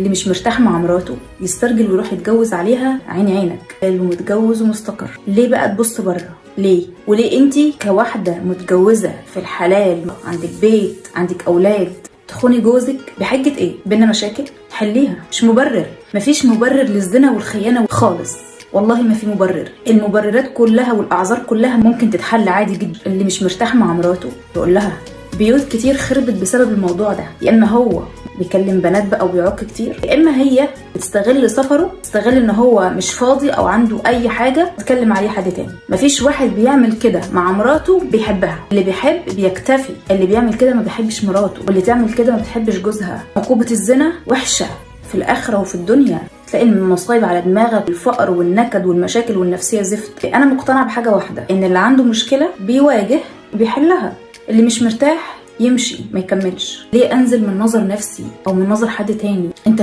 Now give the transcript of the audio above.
اللي مش مرتاح مع مراته يسترجل ويروح يتجوز عليها عيني عينك، اللي متجوز ومستقر. ليه بقى تبص بره؟ ليه؟ وليه انتي كواحدة متجوزة في الحلال عندك بيت عندك اولاد تخوني جوزك بحجة ايه؟ بينا مشاكل حليها. مش مبرر، مفيش مبرر للزنا والخيانة خالص، والله ما في مبرر. المبررات كلها والاعذار كلها ممكن تتحل عادي جدا. اللي مش مرتاح مع مراته يقول لها بيوت كتير خربت بسبب الموضوع ده، يا اما هو بيكلم بنات بقى وبيعك كتير، يا اما هي بتستغل سفره، تستغل ان هو مش فاضي او عنده اي حاجه تتكلم عليه حد تاني. مفيش واحد بيعمل كده مع مراته بيحبها، اللي بيحب بيكتفي، اللي بيعمل كده ما بيحبش مراته، واللي تعمل كده ما بتحبش جوزها. عقوبه الزنا وحشه في الاخره وفي الدنيا، تلاقي المصايب على دماغك، الفقر والنكد والمشاكل والنفسيه زفت. انا مقتنعه بحاجه واحده، ان اللي عنده مشكله بيواجه بيحلها، اللي مش مرتاح يمشي ما يكملش. ليه انزل من نظر نفسي او من نظر حد تاني؟ انت في